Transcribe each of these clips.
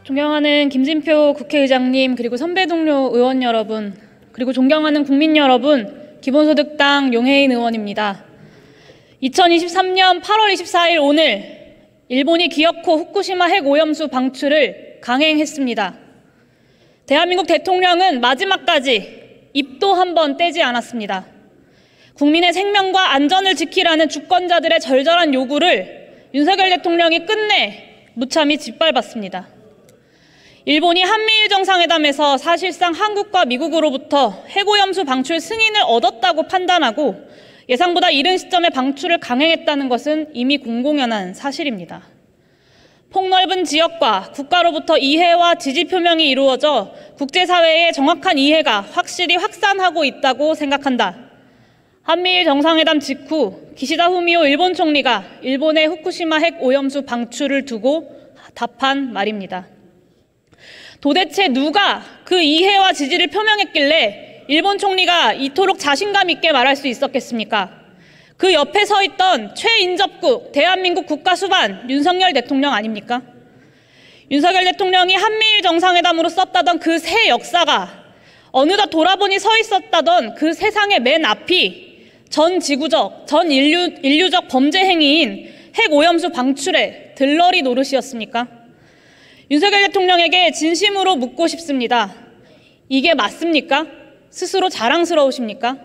존경하는 김진표 국회의장님, 그리고 선배 동료 의원 여러분, 그리고 존경하는 국민 여러분, 기본소득당 용해인 의원입니다. 2023년 8월 24일 오늘 일본이 기어코 후쿠시마 핵오염수 방출을 강행했습니다. 대한민국 대통령은 마지막까지 입도 한 번 떼지 않았습니다. 국민의 생명과 안전을 지키라는 주권자들의 절절한 요구를 윤석열 대통령이 끝내 무참히 짓밟았습니다. 일본이 한미일 정상회담에서 사실상 한국과 미국으로부터 핵오염수 방출 승인을 얻었다고 판단하고 예상보다 이른 시점에 방출을 강행했다는 것은 이미 공공연한 사실입니다. 폭넓은 지역과 국가로부터 이해와 지지 표명이 이루어져 국제사회의 정확한 이해가 확실히 확산하고 있다고 생각한다. 한미일 정상회담 직후 기시다 후미오 일본 총리가 일본의 후쿠시마 핵오염수 방출을 두고 답한 말입니다. 도대체 누가 그 이해와 지지를 표명했길래 일본 총리가 이토록 자신감 있게 말할 수 있었겠습니까? 그 옆에 서 있던 최인접국 대한민국 국가수반 윤석열 대통령 아닙니까? 윤석열 대통령이 한미일 정상회담으로 썼다던 그 새 역사가 어느덧 돌아보니 서 있었다던 그 세상의 맨 앞이 전 지구적, 전 인류적 범죄 행위인 핵오염수 방출의 들러리 노릇이었습니까? 윤석열 대통령에게 진심으로 묻고 싶습니다. 이게 맞습니까? 스스로 자랑스러우십니까?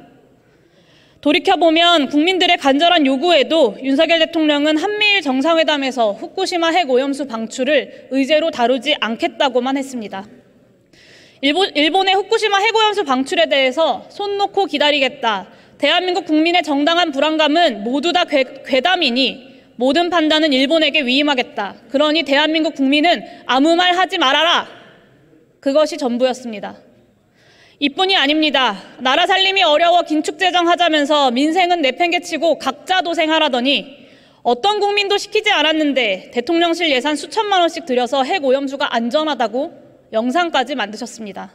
돌이켜보면 국민들의 간절한 요구에도 윤석열 대통령은 한미일 정상회담에서 후쿠시마 핵오염수 방출을 의제로 다루지 않겠다고만 했습니다. 일본의 후쿠시마 핵오염수 방출에 대해서 손 놓고 기다리겠다. 대한민국 국민의 정당한 불안감은 모두 다 괴담이니 모든 판단은 일본에게 위임하겠다. 그러니 대한민국 국민은 아무 말 하지 말아라. 그것이 전부였습니다. 이뿐이 아닙니다. 나라 살림이 어려워 긴축재정 하자면서 민생은 내팽개치고 각자 도생하라더니 어떤 국민도 시키지 않았는데 대통령실 예산 수천만 원씩 들여서 핵오염수가 안전하다고 영상까지 만드셨습니다.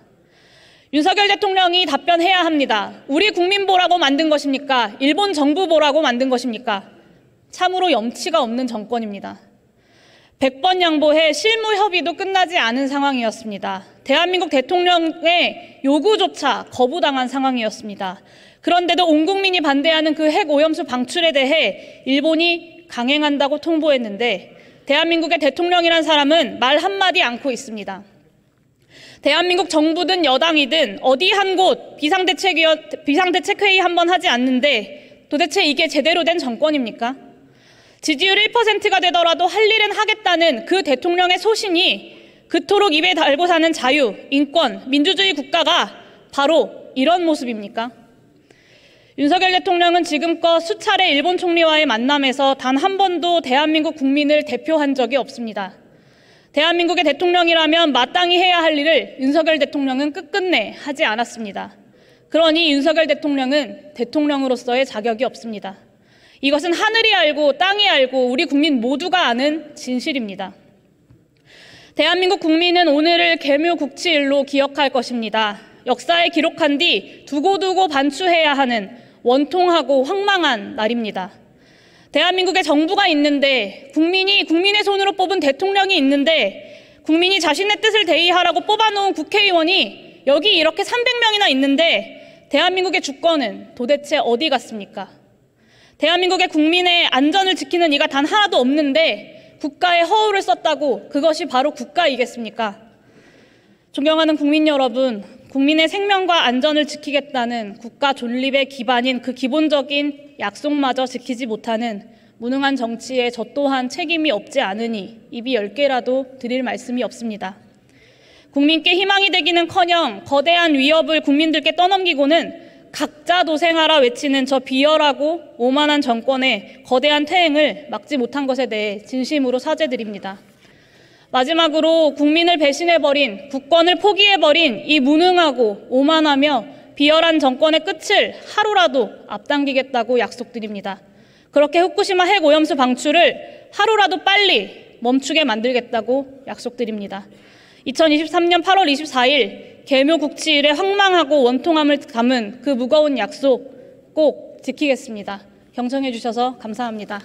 윤석열 대통령이 답변해야 합니다. 우리 국민 보라고 만든 것입니까? 일본 정부 보라고 만든 것입니까? 참으로 염치가 없는 정권입니다. 100번 양보해 실무 협의도 끝나지 않은 상황이었습니다. 대한민국 대통령의 요구조차 거부당한 상황이었습니다. 그런데도 온 국민이 반대하는 그 핵오염수 방출에 대해 일본이 강행한다고 통보했는데 대한민국의 대통령이란 사람은 말 한마디 않고 있습니다. 대한민국 정부든 여당이든 어디 한 곳 비상대책회의 한번 하지 않는데 도대체 이게 제대로 된 정권입니까? 지지율 1%가 되더라도 할 일은 하겠다는 그 대통령의 소신이 그토록 입에 달고 사는 자유, 인권, 민주주의 국가가 바로 이런 모습입니까? 윤석열 대통령은 지금껏 수차례 일본 총리와의 만남에서 단 한 번도 대한민국 국민을 대표한 적이 없습니다. 대한민국의 대통령이라면 마땅히 해야 할 일을 윤석열 대통령은 끝끝내 하지 않았습니다. 그러니 윤석열 대통령은 대통령으로서의 자격이 없습니다. 이것은 하늘이 알고 땅이 알고 우리 국민 모두가 아는 진실입니다. 대한민국 국민은 오늘을 계묘국치일로 기억할 것입니다. 역사에 기록한 뒤 두고두고 반추해야 하는 원통하고 황망한 날입니다. 대한민국에 정부가 있는데 국민이 국민의 손으로 뽑은 대통령이 있는데 국민이 자신의 뜻을 대의하라고 뽑아놓은 국회의원이 여기 이렇게 300명이나 있는데 대한민국의 주권은 도대체 어디 갔습니까? 대한민국의 국민의 안전을 지키는 이가 단 하나도 없는데 국가의 허울을 썼다고 그것이 바로 국가이겠습니까? 존경하는 국민 여러분, 국민의 생명과 안전을 지키겠다는 국가 존립의 기반인 그 기본적인 약속마저 지키지 못하는 무능한 정치에 저 또한 책임이 없지 않으니 입이 10개라도 드릴 말씀이 없습니다. 국민께 희망이 되기는커녕 거대한 위협을 국민들께 떠넘기고는 각자 도생하라 외치는 저 비열하고 오만한 정권의 거대한 퇴행을 막지 못한 것에 대해 진심으로 사죄드립니다. 마지막으로 국민을 배신해버린, 국권을 포기해버린 이 무능하고 오만하며 비열한 정권의 끝을 하루라도 앞당기겠다고 약속드립니다. 그렇게 후쿠시마 핵오염수 방출을 하루라도 빨리 멈추게 만들겠다고 약속드립니다. 2023년 8월 24일 계묘국치일의 황망하고 원통함을 담은 그 무거운 약속 꼭 지키겠습니다. 경청해 주셔서 감사합니다.